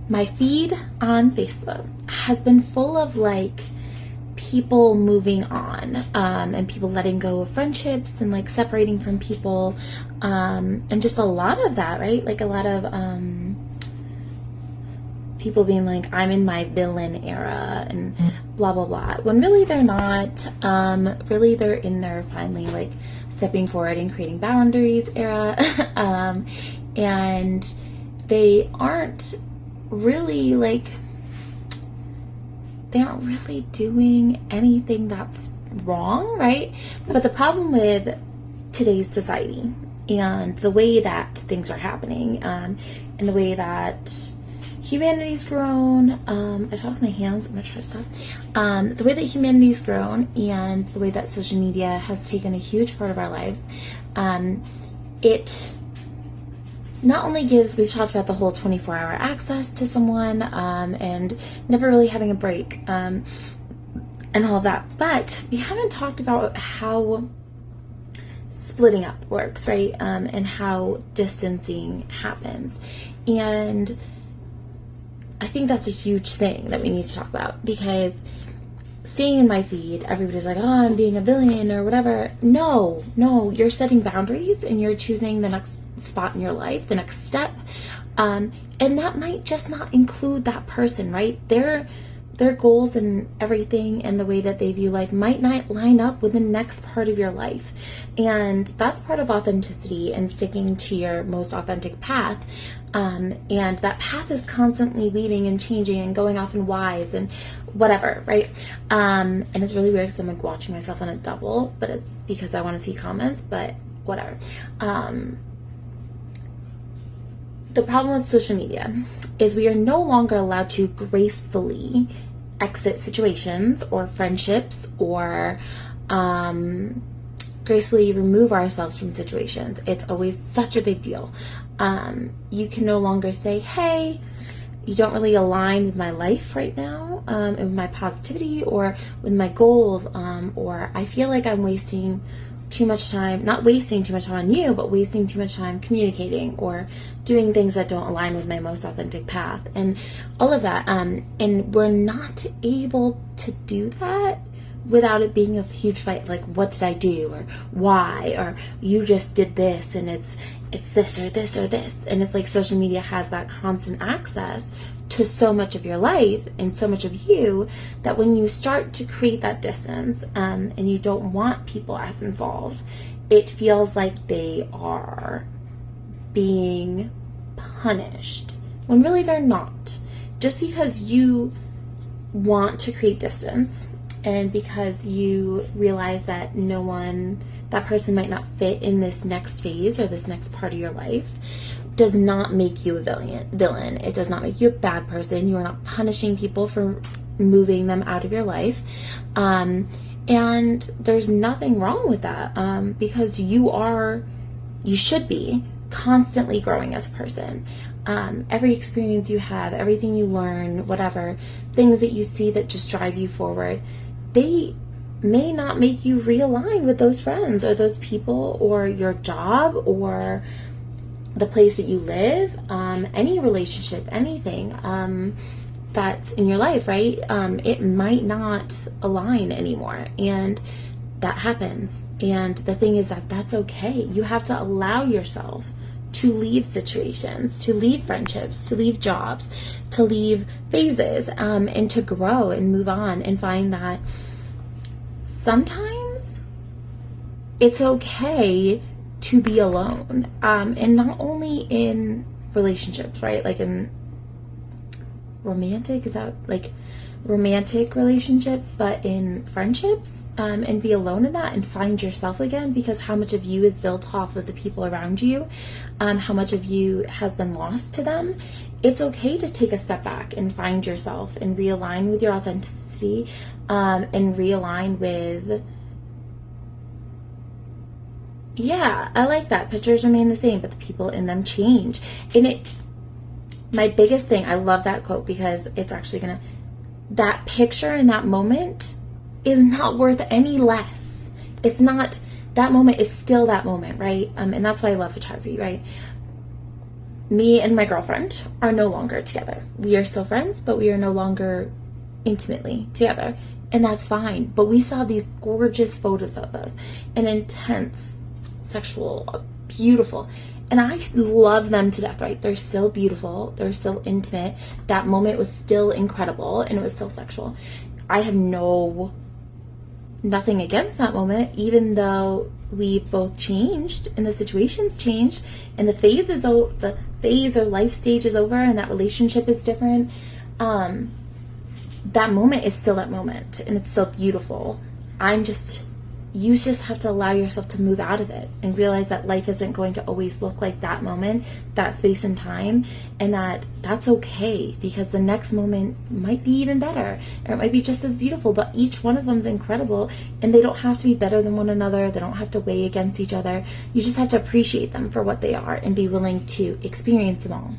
my feed on Facebook has been full of like people moving on, and people letting go of friendships and like separating from people, and just a lot of that, right? Like a lot of people being like, I'm in my villain era and blah blah blah, when really they're not. Really they're in there finally like stepping forward and creating boundaries era. And they aren't really like, they aren't really doing anything that's wrong, right? But the problem with today's society and the way that things are happening, and the way that humanity's grown, I talk with my hands, I'm gonna try to stop. The way that humanity's grown and the way that social media has taken a huge part of our lives, it not only gives, we've talked about the whole 24-hour access to someone, and never really having a break, and all of that, but we haven't talked about how splitting up works, right? And how distancing happens. And I think that's a huge thing that we need to talk about, because seeing in my feed, everybody's like, oh, I'm being a villain or whatever. No, you're setting boundaries and you're choosing the next spot in your life, the next step. And that might just not include that person, right? Their goals and everything and the way that they view life might not line up with the next part of your life. And that's part of authenticity and sticking to your most authentic path. And that path is constantly weaving and changing and going off in Y's and whatever, right? And it's really weird because I'm like watching myself on a double, but it's because I want to see comments, but whatever. The problem with social media is we are no longer allowed to gracefully exit situations or friendships, or gracefully remove ourselves from situations. It's always such a big deal. You can no longer say, hey, you don't really align with my life right now, and with my positivity or with my goals, or I feel like I'm wasting too much time, not wasting too much time on you, but wasting too much time communicating or doing things that don't align with my most authentic path and all of that. And we're not able to do that without it being a huge fight. Like, what did I do? Or why? Or you just did this and it's this or this or this. And it's like social media has that constant access to so much of your life and so much of you, that when you start to create that distance, and you don't want people as involved, it feels like they are being punished when really they're not. Just because you want to create distance and because you realize that that person might not fit in this next phase or this next part of your life, does not make you a villain. It does not make you a bad person. You are not punishing people for moving them out of your life. And there's nothing wrong with that, because you should be constantly growing as a person. Every experience you have, everything you learn, whatever, things that you see that just drive you forward, they may not make you realign with those friends or those people or your job or the place that you live, any relationship, anything that's in your life, right? It might not align anymore, and that happens. And the thing is that that's okay. You have to allow yourself to leave situations, to leave friendships, to leave jobs, to leave phases, and to grow and move on and find that sometimes it's okay to be alone, and not only in relationships, right? Like in romantic relationships, but in friendships, and be alone in that and find yourself again, because how much of you is built off of the people around you, how much of you has been lost to them. It's okay to take a step back and find yourself and realign with your authenticity, and realign with, yeah, I like that. Pictures remain the same, but the people in them change. And my biggest thing, I love that quote, because it's actually that picture in that moment is not worth any less. It's not, that moment is still that moment, right? And that's why I love photography, right? me and my girlfriend are no longer together. We are still friends, but we are no longer intimately together. And that's fine. But we saw these gorgeous photos of us, an intense, sexual, beautiful. And I love them to death, right? They're still beautiful. They're still intimate. That moment was still incredible, and it was still sexual. I have nothing against that moment, even though we both changed and the situations changed and the phase or life stage is over and that relationship is different. That moment is still that moment, and it's still beautiful. You just have to allow yourself to move out of it and realize that life isn't going to always look like that moment, that space and time, and that's okay, because the next moment might be even better, or it might be just as beautiful, but each one of them is incredible, and they don't have to be better than one another. They don't have to weigh against each other. You just have to appreciate them for what they are and be willing to experience them all.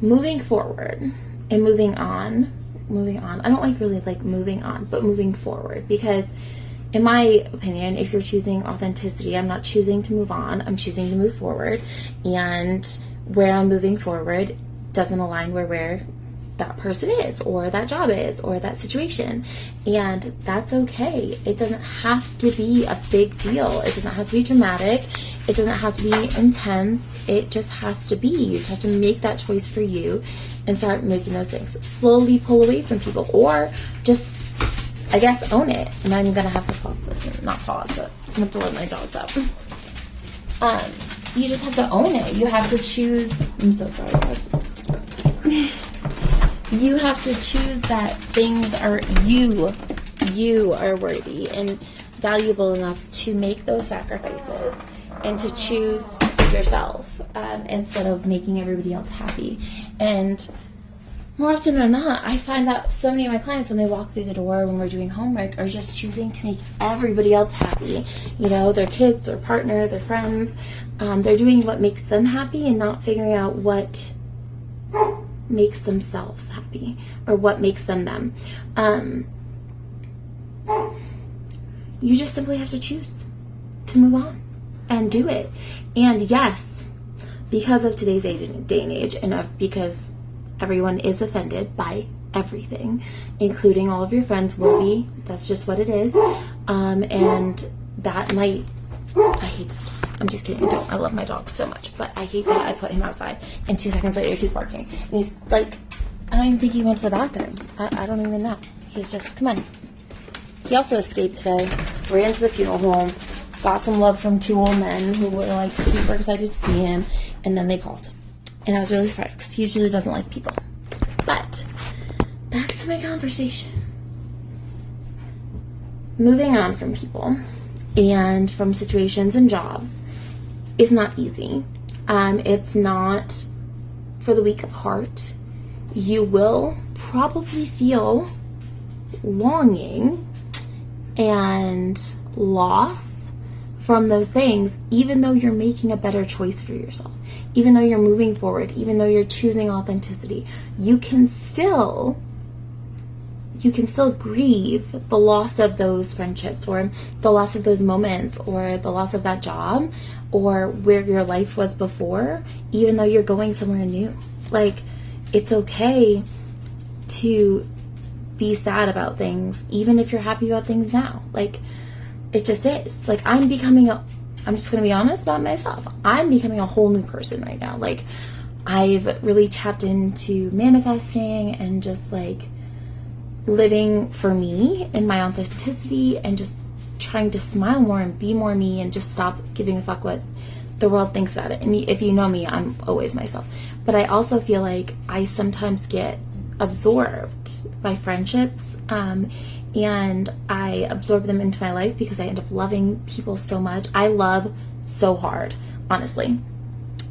Moving forward and moving on. I don't really like moving on, but moving forward, because in my opinion, if you're choosing authenticity, I'm not choosing to move on, I'm choosing to move forward, and where I'm moving forward doesn't align where that person is, or that job is, or that situation, and that's okay. It doesn't have to be a big deal. It doesn't have to be dramatic. It doesn't have to be intense. It just has to be. You just have to make that choice for you and start making those things. Slowly pull away from people, or just, I guess, own it. And I'm gonna have to pause this, not pause, but I'm gonna have to let my dogs up. You just have to own it. You have to choose. I'm so sorry, guys. You have to choose that things are you are worthy and valuable enough to make those sacrifices and to choose yourself instead of making everybody else happy. And more often than not, I find that so many of my clients, when they walk through the door when we're doing homework, are just choosing to make everybody else happy. You know, their kids, their partner, their friends. They're doing what makes them happy and not figuring out what makes themselves happy or what makes them them. You just simply have to choose to move on and do it. And yes, because of today's day and age, and because everyone is offended by everything, including all of your friends will be. That's just what it is. And that might, I hate this dog. I'm just kidding. I love my dog so much, but I hate that I put him outside and 2 seconds later he's barking. And he's like, I don't even think he went to the bathroom. I don't even know. He's just, come on. He also escaped today, ran to the funeral home, got some love from 2 old men who were like super excited to see him, and then they called. And I was really surprised because he usually doesn't like people. But back to my conversation. Moving on from people and from situations and jobs is not easy. It's not for the weak of heart. You will probably feel longing and loss from those things, even though you're making a better choice for yourself, even though you're moving forward, even though you're choosing authenticity. You can still grieve the loss of those friendships, or the loss of those moments, or the loss of that job, or where your life was before, even though you're going somewhere new. Like, it's okay to be sad about things, even if you're happy about things now. Like, it just is. Like, I'm just going to be honest about myself. I'm becoming a whole new person right now. Like, I've really tapped into manifesting and just like living for me and my authenticity, and just trying to smile more and be more me, and just stop giving a fuck what the world thinks about it. And if you know me, I'm always myself. But I also feel like I sometimes get absorbed by friendships, and I absorb them into my life because I end up loving people so much. I love so hard, honestly.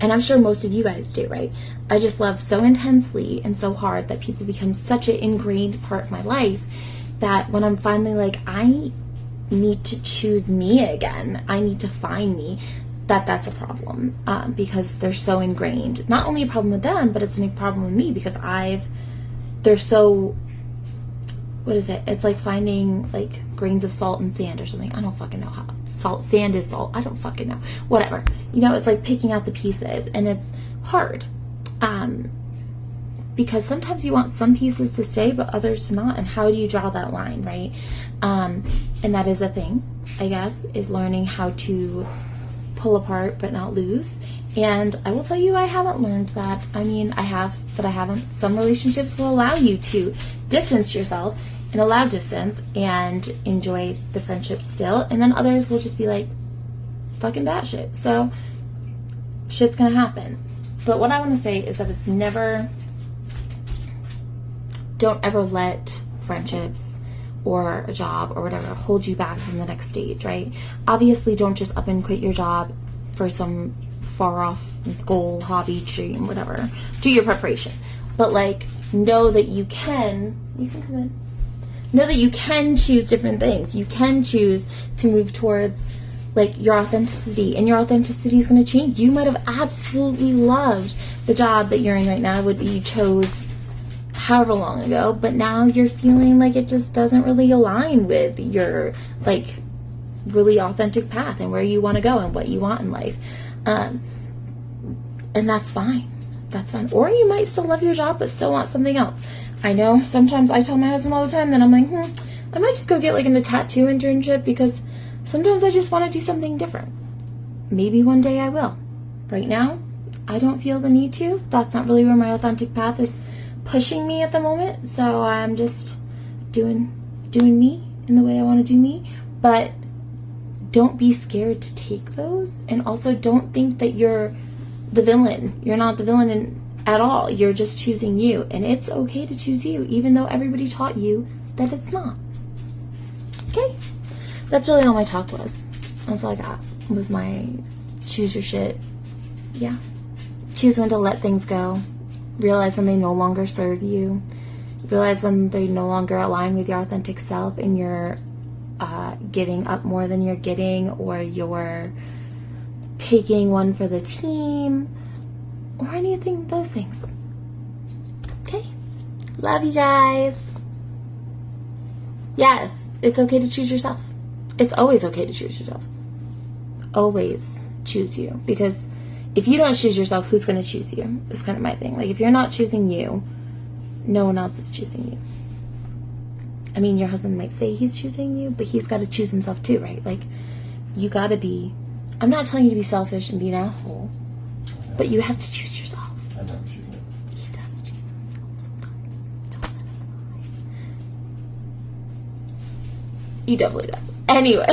And I'm sure most of you guys do, right? I just love so intensely and so hard that people become such an ingrained part of my life that when I'm finally like, I need to choose me again, I need to find me, that's a problem, because they're so ingrained. Not only a problem with them, but it's a problem with me because they're so what is it? It's like finding like grains of salt in sand or something. I don't fucking know how sand is salt. I don't fucking know. Whatever. You know, it's like picking out the pieces, and it's hard. Because sometimes you want some pieces to stay, but others to not. And how do you draw that line, right? And that is a thing, I guess, is learning how to pull apart but not lose. And I will tell you, I haven't learned that. I mean, I have, but I haven't. Some relationships will allow you to distance yourself and allow distance and enjoy the friendship still. And then others will just be like, fucking batshit. So shit's gonna happen. But what I want to say is that it's never, don't ever let friendships or a job or whatever hold you back from the next stage, right? Obviously, don't just up and quit your job for some far off goal, hobby, dream, whatever. Do your preparation. But like, know that you can come in. Know that you can choose different things. You can choose to move towards like your authenticity, and your authenticity is going to change. You might have absolutely loved the job that you're in right now, that you chose however long ago, but now you're feeling like it just doesn't really align with your like really authentic path and where you want to go and what you want in life. And that's fine. That's fine. Or you might still love your job but still want something else. I know sometimes I tell my husband all the time that I'm like, I might just go get like a tattoo internship because sometimes I just want to do something different. Maybe one day I will. Right now, I don't feel the need to. That's not really where my authentic path is pushing me at the moment. So I'm just doing me in the way I want to do me. But don't be scared to take those. And also don't think that you're the villain. You're not the villain at all. You're just choosing you. And it's okay to choose you, even though everybody taught you that it's not. Okay? That's really all my talk was. That's all I got. Was my choose your shit. Yeah. Choose when to let things go. Realize when they no longer serve you. Realize when they no longer align with your authentic self and you're giving up more than you're getting, or you're taking one for the team, or anything, those things. Okay? Love you guys. Yes, it's okay to choose yourself. It's always okay to choose yourself. Always choose you. Because if you don't choose yourself, who's going to choose you? It's kind of my thing. Like, if you're not choosing you, no one else is choosing you. I mean, your husband might say he's choosing you, but he's got to choose himself too, right? Like, you got to be... I'm not telling you to be selfish and be an asshole, but you have to choose yourself. I never choose it. He does choose himself sometimes. Don't let him lie. He definitely does. Anyway,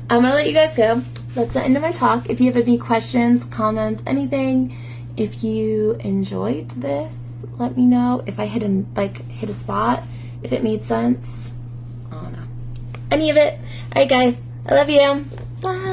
I'm going to let you guys go. That's the end of my talk. If you have any questions, comments, anything, if you enjoyed this, let me know. If I hit a spot, if it made sense. I don't know. Any of it. Alright guys, I love you. Bye.